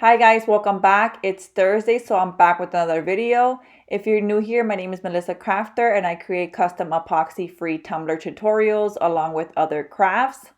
Hi guys, welcome back. It's Thursday, so I'm back with another video. If you're new here, my name is Melissa Crafter and I create custom epoxy-free tumbler tutorials along with other crafts.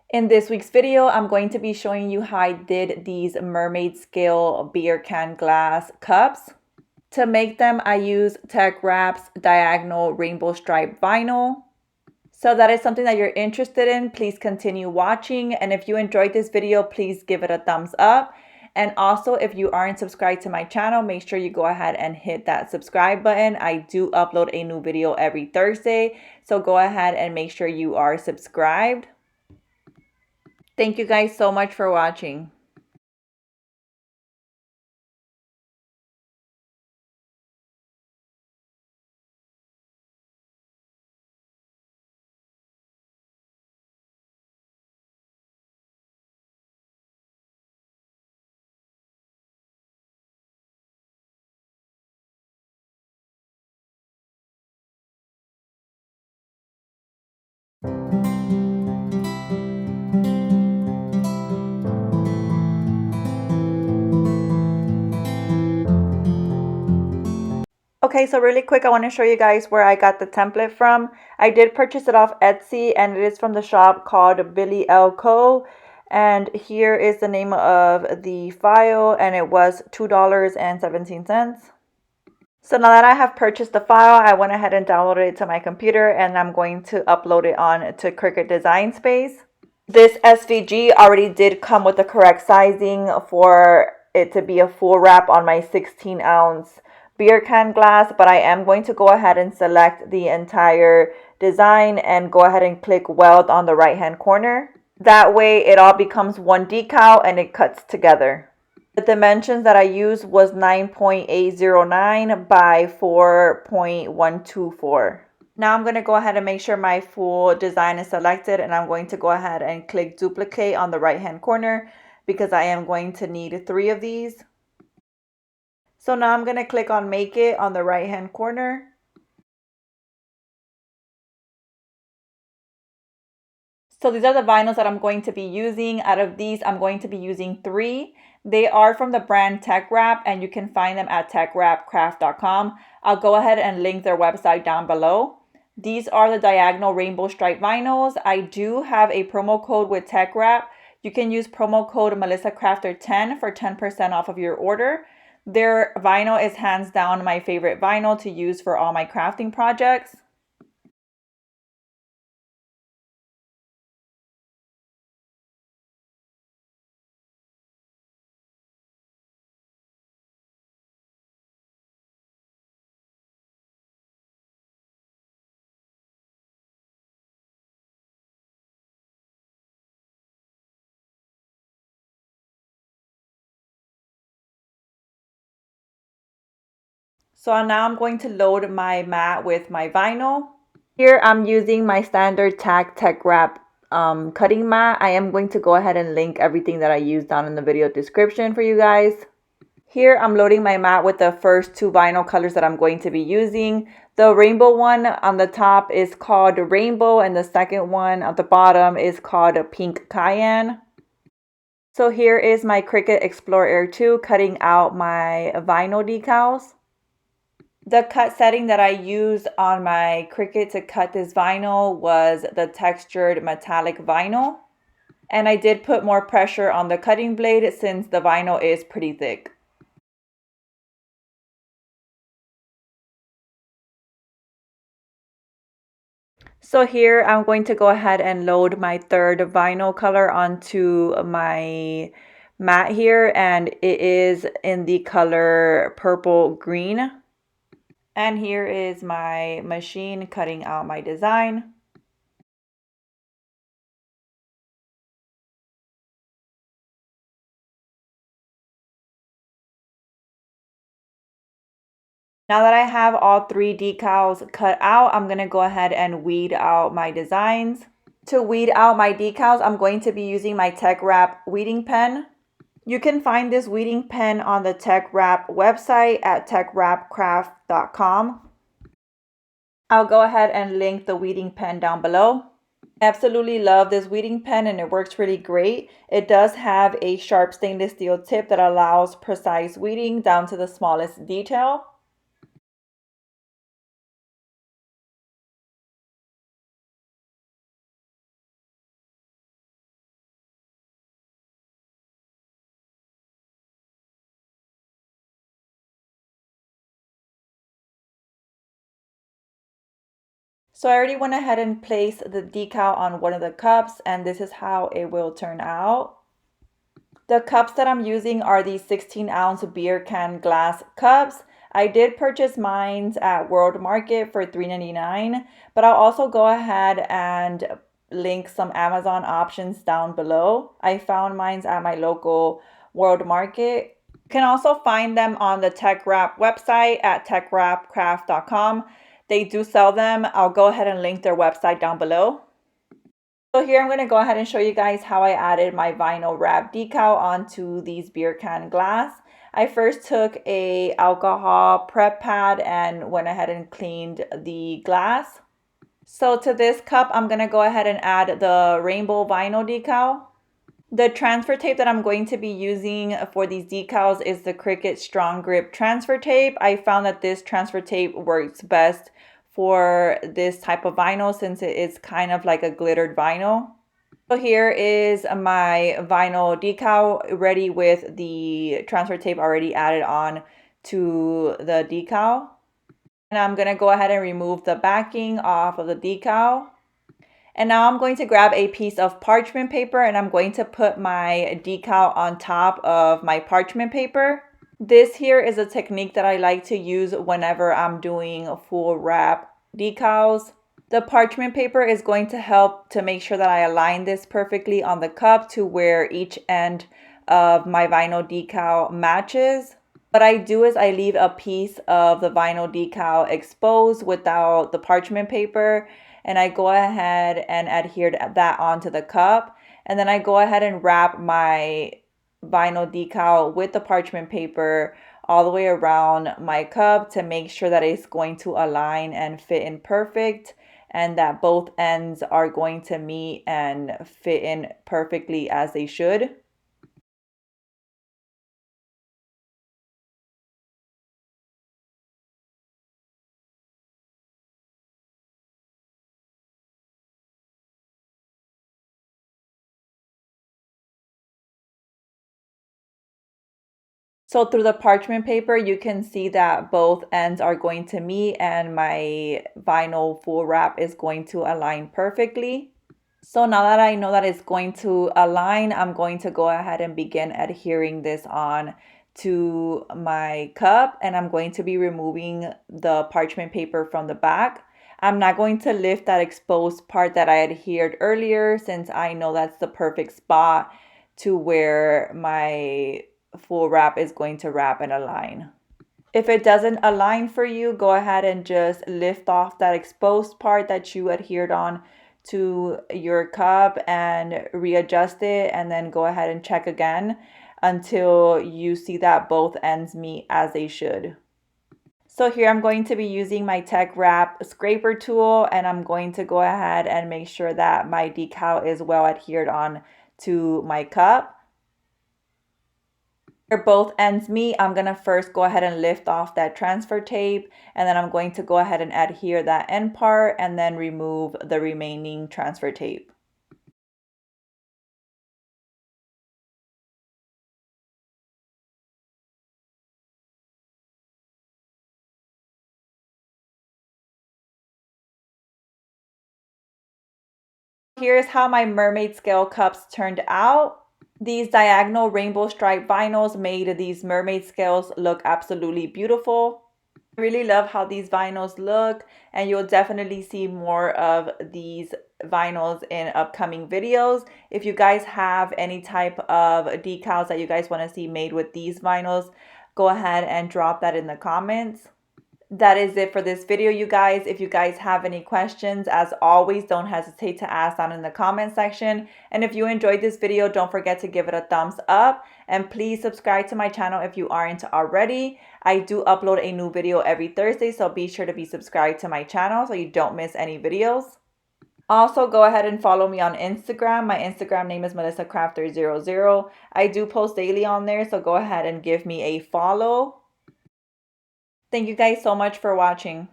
In this week's video, I'm going to be showing you how I did these mermaid scale beer can glass cups. To make them, I use Teckwrap's diagonal rainbow stripe vinyl. So that is something that you're interested in, please continue watching. And if you enjoyed this video, please give it a thumbs up. And also, if you aren't subscribed to my channel, make sure you go ahead and hit that subscribe button. I do upload a new video every Thursday, so go ahead and make sure you are subscribed. Thank you guys so much for watching. Okay, so really quick, I want to show you guys where I got the template from. I did purchase it off Etsy, and it is from the shop called Billy L Co. And here is the name of the file, and it was $2.17. So now that I have purchased the file, I went ahead and downloaded it to my computer, and I'm going to upload it on to Cricut Design Space. This SVG already did come with the correct sizing for it to be a full wrap on my 16-ounce beer can glass, but I am going to go ahead and select the entire design and go ahead and click weld on the right hand corner. That way it all becomes one decal and it cuts together. The dimensions that I used was 9.809 by 4.124. Now I'm going to go ahead and make sure my full design is selected, and I'm going to go ahead and click duplicate on the right hand corner because I am going to need 3 of these. So now I'm going to click on make it on the right hand corner. So these are the vinyls that I'm going to be using. Out of these, I'm going to be using 3. They are from the brand Teckwrap, and you can find them at teckwrapcraft.com. I'll go ahead and link their website down below. These are the diagonal rainbow stripe vinyls. I do have a promo code with Teckwrap. You can use promo code MelissaCrafter10 for 10% off of your order. Their vinyl is hands down my favorite vinyl to use for all my crafting projects. So now I'm going to load my mat with my vinyl. Here I'm using my standard Tack Teckwrap cutting mat. I am going to go ahead and link everything that I used down in the video description for you guys. Here I'm loading my mat with the first 2 vinyl colors that I'm going to be using. The rainbow one on the top is called Rainbow, and the second one at the bottom is called Pink Cayenne. So here is my Cricut Explore Air 2 cutting out my vinyl decals. The cut setting that I used on my Cricut to cut this vinyl was the textured metallic vinyl. And I did put more pressure on the cutting blade since the vinyl is pretty thick. So here I'm going to go ahead and load my third vinyl color onto my mat here, and it is in the color purple green. And here is my machine cutting out my design. Now that I have all 3 decals cut out, I'm going to go ahead and weed out my designs. To weed out my decals, I'm going to be using my Teckwrap weeding pen. You can find this weeding pen on the Teckwrap website at teckwrapcraft.com. I'll go ahead and link the weeding pen down below. Absolutely love this weeding pen and it works really great. It does have a sharp stainless steel tip that allows precise weeding down to the smallest detail. So I already went ahead and placed the decal on one of the cups, and this is how it will turn out. The cups that I'm using are these 16-ounce beer can glass cups. I did purchase mine at World Market for $3.99, but I'll also go ahead and link some Amazon options down below. I found mine at my local World Market. You can also find them on the Teckwrap website at teckwrapcraft.com. They do sell them. I'll go ahead and link their website down below. So here I'm going to go ahead and show you guys how I added my vinyl wrap decal onto these beer can glass. I first took a alcohol prep pad and went ahead and cleaned the glass. So to this cup, I'm going to go ahead and add the rainbow vinyl decal. The transfer tape that I'm going to be using for these decals is the Cricut Strong Grip transfer tape. I found that this transfer tape works best for this type of vinyl since it is kind of like a glittered vinyl. So here is my vinyl decal ready with the transfer tape already added on to the decal. And I'm going to go ahead and remove the backing off of the decal. And now I'm going to grab a piece of parchment paper and I'm going to put my decal on top of my parchment paper. This here is a technique that I like to use whenever I'm doing full wrap decals. The parchment paper is going to help to make sure that I align this perfectly on the cup to where each end of my vinyl decal matches. What I do is I leave a piece of the vinyl decal exposed without the parchment paper, and I go ahead and adhere that onto the cup. And then I go ahead and wrap my vinyl decal with the parchment paper all the way around my cup to make sure that it's going to align and fit in perfect and that both ends are going to meet and fit in perfectly as they should. So through the parchment paper, you can see that both ends are going to meet and my vinyl full wrap is going to align perfectly. So now that I know that it's going to align, I'm going to go ahead and begin adhering this on to my cup, and I'm going to be removing the parchment paper from the back. I'm not going to lift that exposed part that I adhered earlier since I know that's the perfect spot to where my full wrap is going to wrap and align. If it doesn't align for you, go ahead and just lift off that exposed part that you adhered on to your cup and readjust it, and then go ahead and check again until you see that both ends meet as they should. So here I'm going to be using my Teckwrap scraper tool, and I'm going to go ahead and make sure that my decal is well adhered on to my cup. Where both ends meet, I'm going to first go ahead and lift off that transfer tape, and then I'm going to go ahead and adhere that end part and then remove the remaining transfer tape. Here's how my mermaid scale cups turned out. These diagonal rainbow stripe vinyls made these mermaid scales look absolutely beautiful. I really love how these vinyls look, and you'll definitely see more of these vinyls in upcoming videos. If you guys have any type of decals that you guys want to see made with these vinyls, go ahead and drop that in the comments. That is it for this video, you guys. If you guys have any questions, as always, don't hesitate to ask down in the comment section. And if you enjoyed this video, don't forget to give it a thumbs up. And please subscribe to my channel if you aren't already. I do upload a new video every Thursday, so be sure to be subscribed to my channel so you don't miss any videos. Also, go ahead and follow me on Instagram. My Instagram name is melissacrafter00. I do post daily on there, so go ahead and give me a follow. Thank you guys so much for watching.